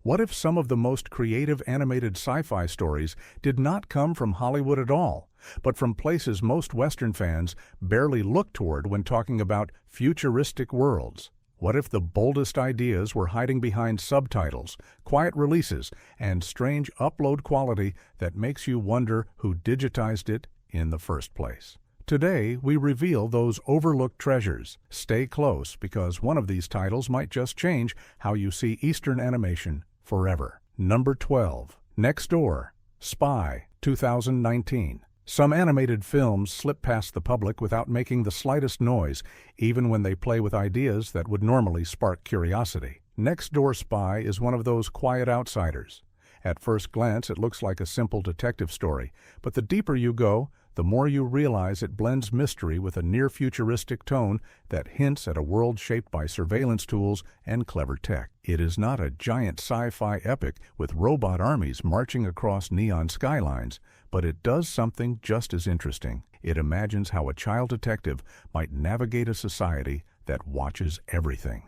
What if some of the most creative animated sci-fi stories did not come from Hollywood at all, but from places most Western fans barely look toward when talking about futuristic worlds? What if the boldest ideas were hiding behind subtitles, quiet releases, and strange upload quality that makes you wonder who digitized it in the first place? Today, we reveal those overlooked treasures. Stay close, because one of these titles might just change how you see Eastern animation forever. Number 12. Next Door, Spy, 2019. Some animated films slip past the public without making the slightest noise, even when they play with ideas that would normally spark curiosity. Next Door Spy is one of those quiet outsiders. At first glance, it looks like a simple detective story, but the deeper you go, the more you realize it blends mystery with a near-futuristic tone that hints at a world shaped by surveillance tools and clever tech. It is not a giant sci-fi epic with robot armies marching across neon skylines, but it does something just as interesting. It imagines how a child detective might navigate a society that watches everything.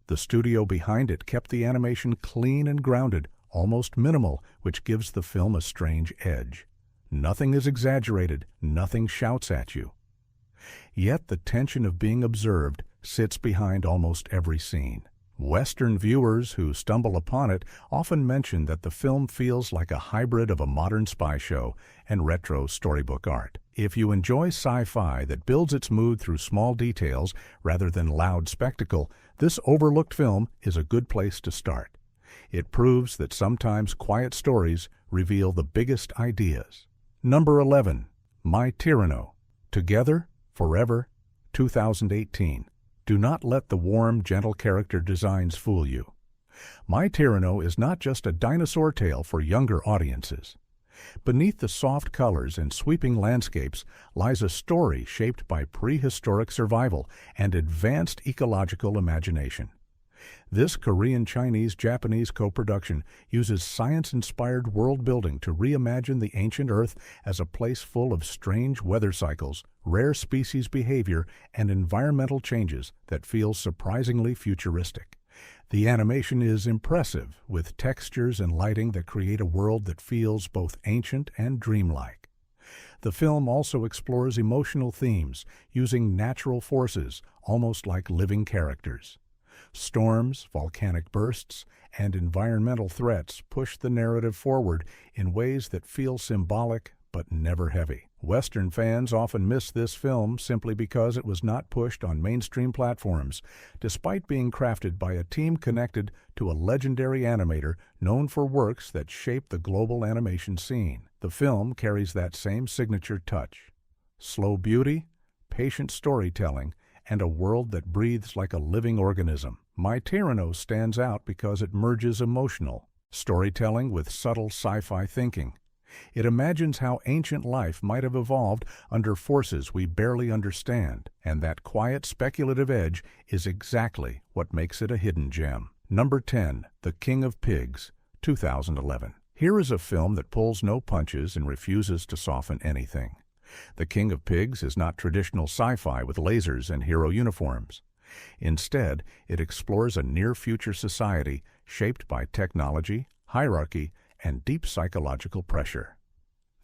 The studio behind it kept the animation clean and grounded, almost minimal, which gives the film a strange edge. Nothing is exaggerated, nothing shouts at you. Yet the tension of being observed sits behind almost every scene. Western viewers who stumble upon it often mention that the film feels like a hybrid of a modern spy show and retro storybook art. If you enjoy sci-fi that builds its mood through small details rather than loud spectacle, this overlooked film is a good place to start. It proves that sometimes quiet stories reveal the biggest ideas. Number 11. My Tyranno, Together, Forever, 2018. Do not let the warm, gentle character designs fool you. My Tyranno is not just a dinosaur tale for younger audiences. Beneath the soft colors and sweeping landscapes lies a story shaped by prehistoric survival and advanced ecological imagination. This Korean-Chinese-Japanese co-production uses science-inspired world-building to reimagine the ancient Earth as a place full of strange weather cycles, rare species behavior, and environmental changes that feel surprisingly futuristic. The animation is impressive, with textures and lighting that create a world that feels both ancient and dreamlike. The film also explores emotional themes, using natural forces, almost like living characters. Storms, volcanic bursts, and environmental threats push the narrative forward in ways that feel symbolic but never heavy. Western fans often miss this film simply because it was not pushed on mainstream platforms, despite being crafted by a team connected to a legendary animator known for works that shape the global animation scene. The film carries that same signature touch. Slow beauty, patient storytelling, and a world that breathes like a living organism. My Tyranno stands out because it merges emotional storytelling with subtle sci-fi thinking. It imagines how ancient life might have evolved under forces we barely understand, and that quiet speculative edge is exactly what makes it a hidden gem. Number 10. The King of Pigs, 2011. Here is a film that pulls no punches and refuses to soften anything. The King of Pigs is not traditional sci-fi with lasers and hero uniforms. Instead, it explores a near-future society shaped by technology, hierarchy, and deep psychological pressure.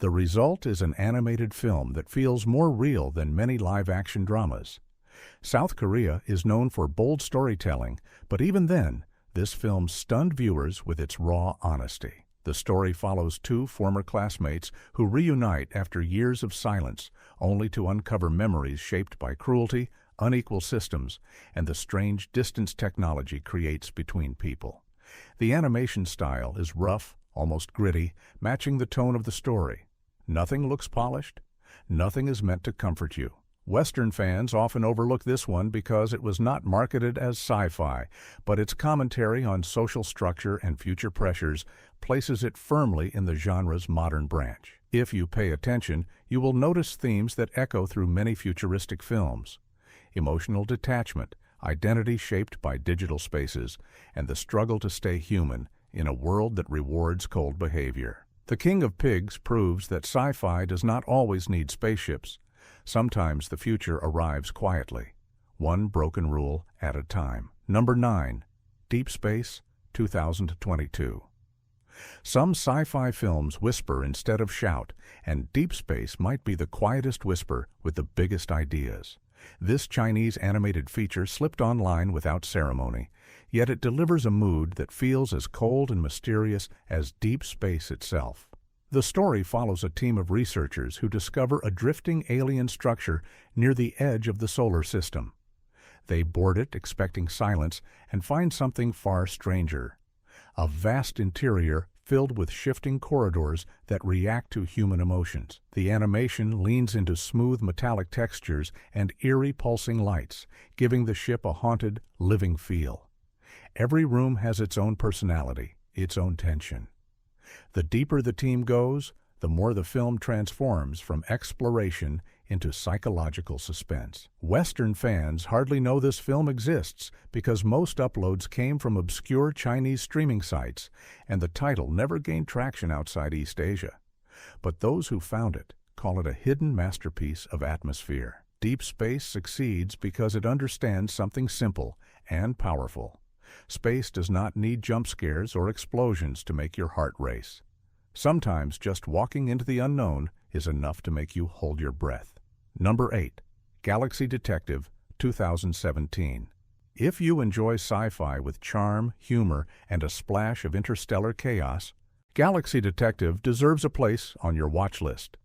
The result is an animated film that feels more real than many live-action dramas. South Korea is known for bold storytelling, but even then, this film stunned viewers with its raw honesty. The story follows two former classmates who reunite after years of silence, only to uncover memories shaped by cruelty, unequal systems, and the strange distance technology creates between people. The animation style is rough, almost gritty, matching the tone of the story. Nothing looks polished. Nothing is meant to comfort you. Western fans often overlook this one because it was not marketed as sci-fi, but its commentary on social structure and future pressures places it firmly in the genre's modern branch. If you pay attention, you will notice themes that echo through many futuristic films: emotional detachment, identity shaped by digital spaces, and the struggle to stay human in a world that rewards cold behavior. The King of Pigs proves that sci-fi does not always need spaceships. Sometimes the future arrives quietly, one broken rule at a time. Number 9. Deep Space, 2022. Some sci-fi films whisper instead of shout, and Deep Space might be the quietest whisper with the biggest ideas. This Chinese animated feature slipped online without ceremony, yet it delivers a mood that feels as cold and mysterious as deep space itself. The story follows a team of researchers who discover a drifting alien structure near the edge of the solar system. They board it expecting silence and find something far stranger. A vast interior filled with shifting corridors that react to human emotions. The animation leans into smooth metallic textures and eerie pulsing lights, giving the ship a haunted, living feel. Every room has its own personality, its own tension. The deeper the team goes, the more the film transforms from exploration into psychological suspense. Western fans hardly know this film exists because most uploads came from obscure Chinese streaming sites, and the title never gained traction outside East Asia. But those who found it call it a hidden masterpiece of atmosphere. Deep Space succeeds because it understands something simple and powerful. Space does not need jump scares or explosions to make your heart race. Sometimes just walking into the unknown is enough to make you hold your breath. Number 8. Galaxy Detective, 2017. If you enjoy sci-fi with charm, humor, and a splash of interstellar chaos, Galaxy Detective deserves a place on your watch list.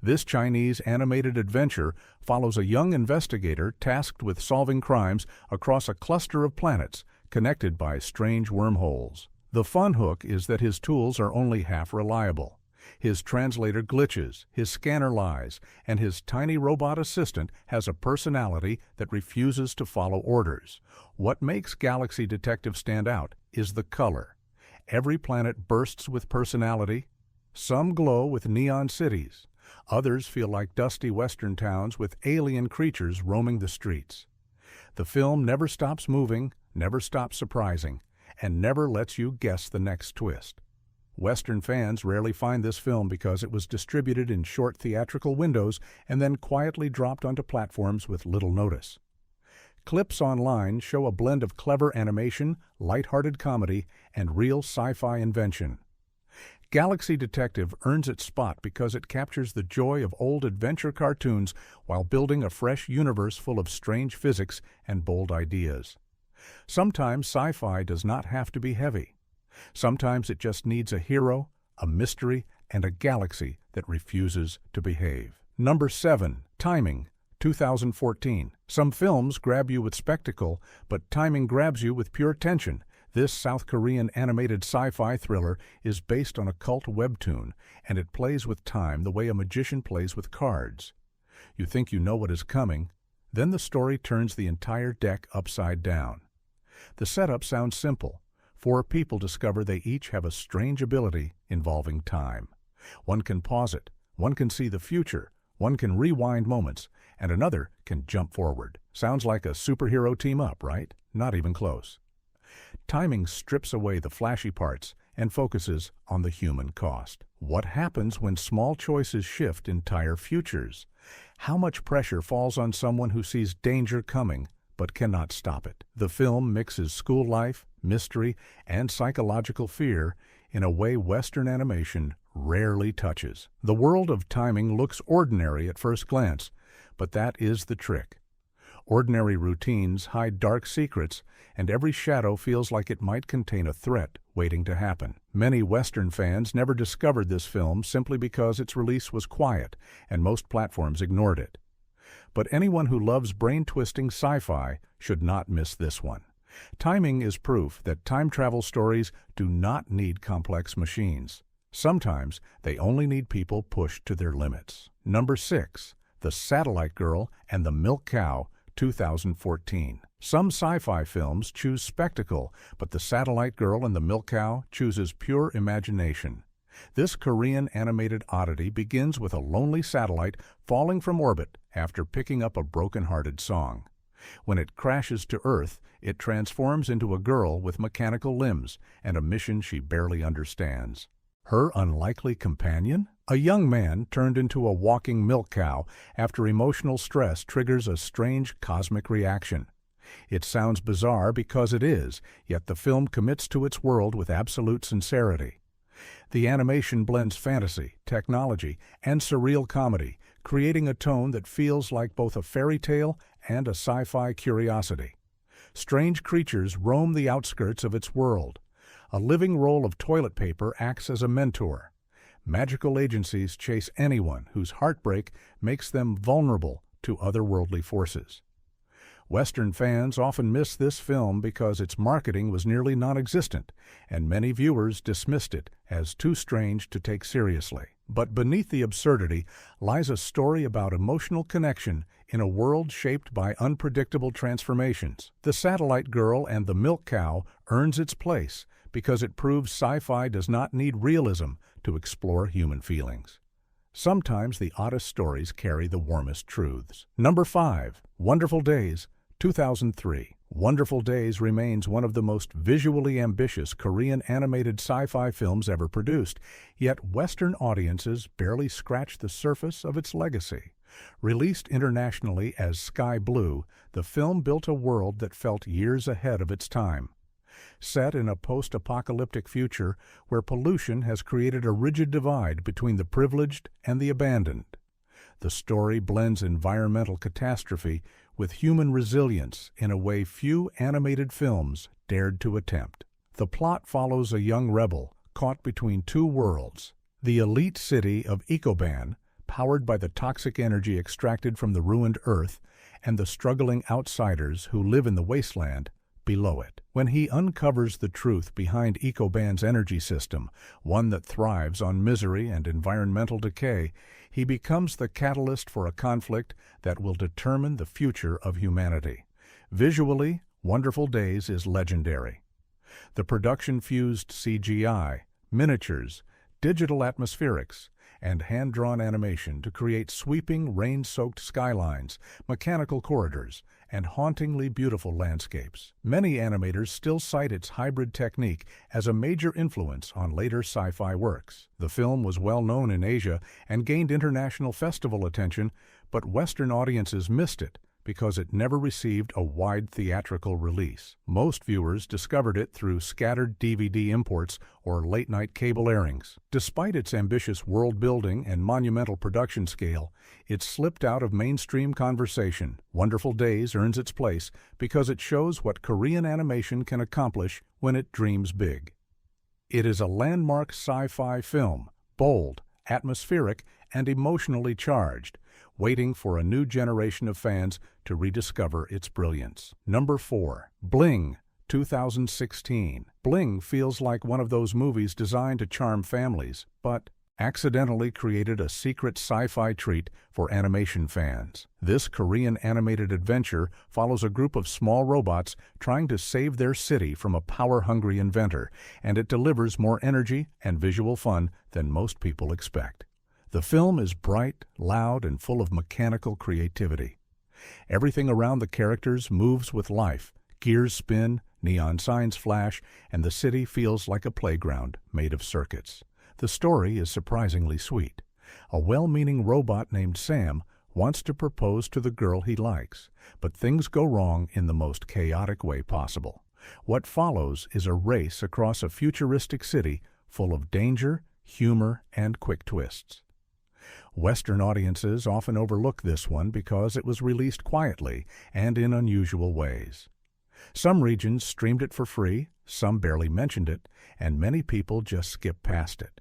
This Chinese animated adventure follows a young investigator tasked with solving crimes across a cluster of planets connected by strange wormholes. The fun hook is that his tools are only half reliable. His translator glitches, his scanner lies, and his tiny robot assistant has a personality that refuses to follow orders. What makes Galaxy Detective stand out is the color. Every planet bursts with personality. Some glow with neon cities. Others feel like dusty western towns with alien creatures roaming the streets. The film never stops moving, never stops surprising, and never lets you guess the next twist. Western fans rarely find this film because it was distributed in short theatrical windows and then quietly dropped onto platforms with little notice. Clips online show a blend of clever animation, light-hearted comedy, and real sci-fi invention. Galaxy Detective earns its spot because it captures the joy of old adventure cartoons while building a fresh universe full of strange physics and bold ideas. Sometimes sci-fi does not have to be heavy. Sometimes it just needs a hero, a mystery, and a galaxy that refuses to behave. Number 7. Timing, 2014. Some films grab you with spectacle, but Timing grabs you with pure tension. This South Korean animated sci-fi thriller is based on a cult webtoon, and it plays with time the way a magician plays with cards. You think you know what is coming, then the story turns the entire deck upside down. The setup sounds simple. 4 people discover they each have a strange ability involving time. One can pause it, one can see the future, one can rewind moments, and another can jump forward. Sounds like a superhero team-up, right? Not even close. Timing strips away the flashy parts and focuses on the human cost. What happens when small choices shift entire futures? How much pressure falls on someone who sees danger coming but cannot stop it? The film mixes school life, mystery, and psychological fear in a way Western animation rarely touches. The world of Timing looks ordinary at first glance, but that is the trick. Ordinary routines hide dark secrets, and every shadow feels like it might contain a threat waiting to happen. Many Western fans never discovered this film simply because its release was quiet, and most platforms ignored it. But anyone who loves brain-twisting sci-fi should not miss this one. Timing is proof that time travel stories do not need complex machines. Sometimes they only need people pushed to their limits. Number 6. The Satellite Girl and the Milk Cow, 2014. Some sci-fi films choose spectacle, but The Satellite Girl and the Milk Cow chooses pure imagination. This Korean animated oddity begins with a lonely satellite falling from orbit after picking up a broken-hearted song. When it crashes to Earth, it transforms into a girl with mechanical limbs and a mission she barely understands. Her unlikely companion? A young man turned into a walking milk cow after emotional stress triggers a strange cosmic reaction. It sounds bizarre because it is, yet the film commits to its world with absolute sincerity. The animation blends fantasy, technology, and surreal comedy, creating a tone that feels like both a fairy tale and a sci-fi curiosity. Strange creatures roam the outskirts of its world. A living roll of toilet paper acts as a mentor. Magical agencies chase anyone whose heartbreak makes them vulnerable to otherworldly forces. Western fans often miss this film because its marketing was nearly non-existent, and many viewers dismissed it as too strange to take seriously. But beneath the absurdity lies a story about emotional connection in a world shaped by unpredictable transformations. The Satellite Girl and the Milk Cow earns its place because it proves sci-fi does not need realism to explore human feelings. Sometimes the oddest stories carry the warmest truths. Number 5. Wonderful Days, 2003. Wonderful Days remains one of the most visually ambitious Korean animated sci-fi films ever produced, yet Western audiences barely scratch the surface of its legacy. Released internationally as Sky Blue, the film built a world that felt years ahead of its time. Set in a post-apocalyptic future where pollution has created a rigid divide between the privileged and the abandoned. The story blends environmental catastrophe with human resilience in a way few animated films dared to attempt. The plot follows a young rebel caught between two worlds: the elite city of Ikoban, powered by the toxic energy extracted from the ruined Earth, and the struggling outsiders who live in the wasteland below it. When he uncovers the truth behind Ikoban's energy system, one that thrives on misery and environmental decay, he becomes the catalyst for a conflict that will determine the future of humanity. Visually, Wonderful Days is legendary. The production fused CGI, miniatures, digital atmospherics, and hand-drawn animation to create sweeping, rain-soaked skylines, mechanical corridors, and hauntingly beautiful landscapes. Many animators still cite its hybrid technique as a major influence on later sci-fi works. The film was well known in Asia and gained international festival attention, but Western audiences missed it because it never received a wide theatrical release. Most viewers discovered it through scattered DVD imports or late-night cable airings. Despite its ambitious world-building and monumental production scale, it slipped out of mainstream conversation. Wonderful Days earns its place because it shows what Korean animation can accomplish when it dreams big. It is a landmark sci-fi film, bold, atmospheric, and emotionally charged, waiting for a new generation of fans to rediscover its brilliance. Number 4. Bling, 2016. Bling feels like one of those movies designed to charm families, but accidentally created a secret sci-fi treat for animation fans. This Korean animated adventure follows a group of small robots trying to save their city from a power-hungry inventor, and it delivers more energy and visual fun than most people expect. The film is bright, loud, and full of mechanical creativity. Everything around the characters moves with life. Gears spin, neon signs flash, and the city feels like a playground made of circuits. The story is surprisingly sweet. A well-meaning robot named Sam wants to propose to the girl he likes, but things go wrong in the most chaotic way possible. What follows is a race across a futuristic city full of danger, humor, and quick twists. Western audiences often overlook this one because it was released quietly and in unusual ways. Some regions streamed it for free, some barely mentioned it, and many people just skipped past it.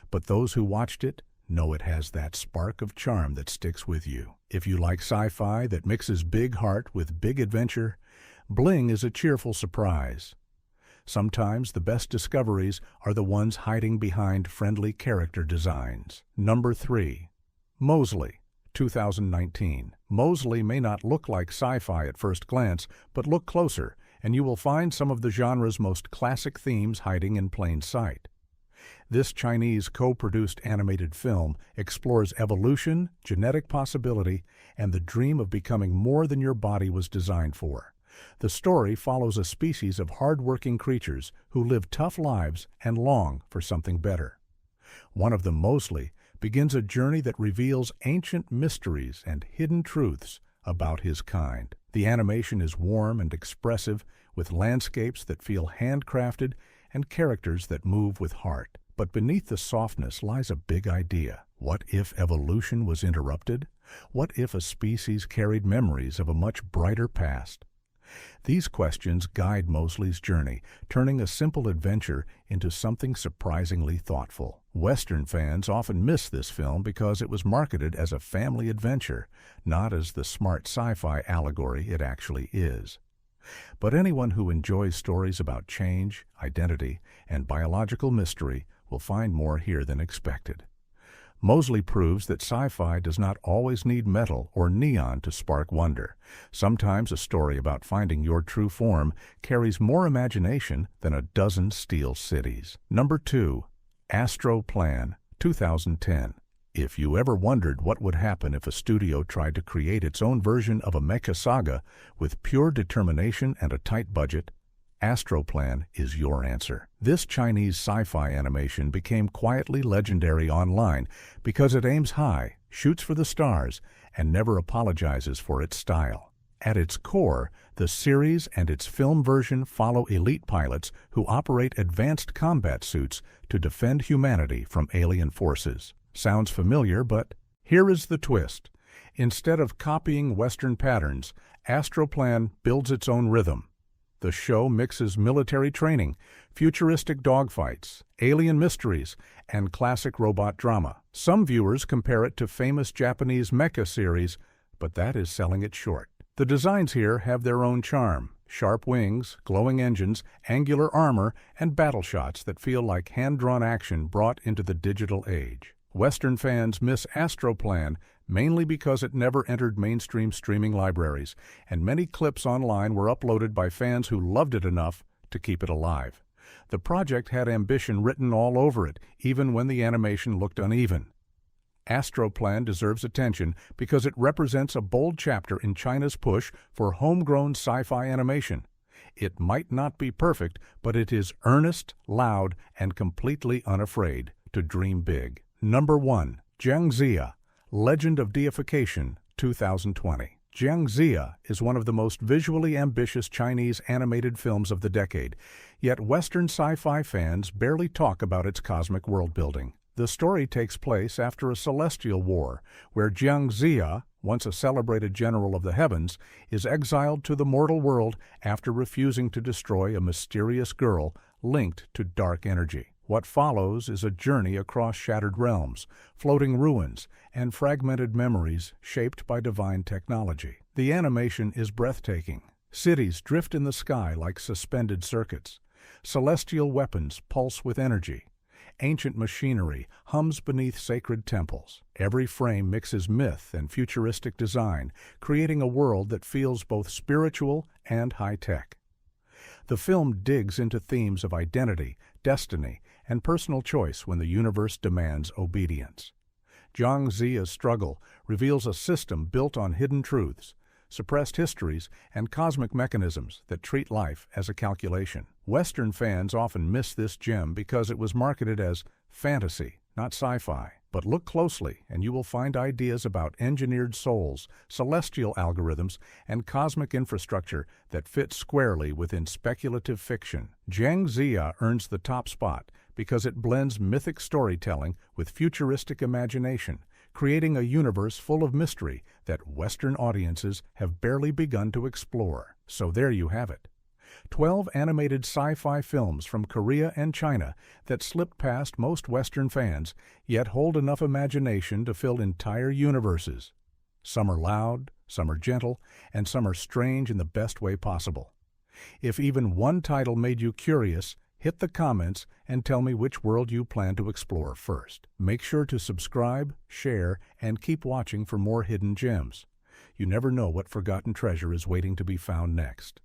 But those who watched it know it has that spark of charm that sticks with you. If you like sci-fi that mixes big heart with big adventure, Bling is a cheerful surprise. Sometimes the best discoveries are the ones hiding behind friendly character designs. Number 3. Mosley, 2019. Mosley may not look like sci-fi at first glance, but look closer, and you will find some of the genre's most classic themes hiding in plain sight. This Chinese co-produced animated film explores evolution, genetic possibility, and the dream of becoming more than your body was designed for. The story follows a species of hard-working creatures who live tough lives and long for something better. One of them, Mosley, begins a journey that reveals ancient mysteries and hidden truths about his kind. The animation is warm and expressive, with landscapes that feel handcrafted and characters that move with heart. But beneath the softness lies a big idea. What if evolution was interrupted? What if a species carried memories of a much brighter past? These questions guide Mosley's journey, turning a simple adventure into something surprisingly thoughtful. Western fans often miss this film because it was marketed as a family adventure, not as the smart sci-fi allegory it actually is. But anyone who enjoys stories about change, identity, and biological mystery will find more here than expected. Mosley proves that sci-fi does not always need metal or neon to spark wonder. Sometimes a story about finding your true form carries more imagination than a dozen steel cities. Number 2. Astro Plan, 2010. If you ever wondered what would happen if a studio tried to create its own version of a mecha saga with pure determination and a tight budget, Astro Plan is your answer. This Chinese sci-fi animation became quietly legendary online because it aims high, shoots for the stars, and never apologizes for its style. At its core, the series and its film version follow elite pilots who operate advanced combat suits to defend humanity from alien forces. Sounds familiar, but here is the twist. Instead of copying Western patterns, Astro Plan builds its own rhythm. The show mixes military training, futuristic dogfights, alien mysteries, and classic robot drama. Some viewers compare it to famous Japanese mecha series, but that is selling it short. The designs here have their own charm. Sharp wings, glowing engines, angular armor, and battle shots that feel like hand-drawn action brought into the digital age. Western fans miss Astro Plan mainly because it never entered mainstream streaming libraries, and many clips online were uploaded by fans who loved it enough to keep it alive. The project had ambition written all over it, even when the animation looked uneven. Astro Plan deserves attention because it represents a bold chapter in China's push for homegrown sci-fi animation. It might not be perfect, but it is earnest, loud, and completely unafraid to dream big. Number 1. Jiangxia, Legend of Deification, 2020. Jiangxia is one of the most visually ambitious Chinese animated films of the decade, yet Western sci-fi fans barely talk about its cosmic world-building. The story takes place after a celestial war, where Jiangxia, once a celebrated general of the heavens, is exiled to the mortal world after refusing to destroy a mysterious girl linked to dark energy. What follows is a journey across shattered realms, floating ruins, and fragmented memories shaped by divine technology. The animation is breathtaking. Cities drift in the sky like suspended circuits. Celestial weapons pulse with energy. Ancient machinery hums beneath sacred temples. Every frame mixes myth and futuristic design, creating a world that feels both spiritual and high-tech. The film digs into themes of identity, destiny, and personal choice when the universe demands obedience. Jiangxia's struggle reveals a system built on hidden truths, suppressed histories, and cosmic mechanisms that treat life as a calculation. Western fans often miss this gem because it was marketed as fantasy, not sci-fi. But look closely and you will find ideas about engineered souls, celestial algorithms, and cosmic infrastructure that fit squarely within speculative fiction. Jiangxia earns the top spot because it blends mythic storytelling with futuristic imagination, creating a universe full of mystery that Western audiences have barely begun to explore. So there you have it. 12 animated sci-fi films from Korea and China that slipped past most Western fans, yet hold enough imagination to fill entire universes. Some are loud, some are gentle, and some are strange in the best way possible. If even one title made you curious, hit the comments and tell me which world you plan to explore first. Make sure to subscribe, share, and keep watching for more hidden gems. You never know what forgotten treasure is waiting to be found next.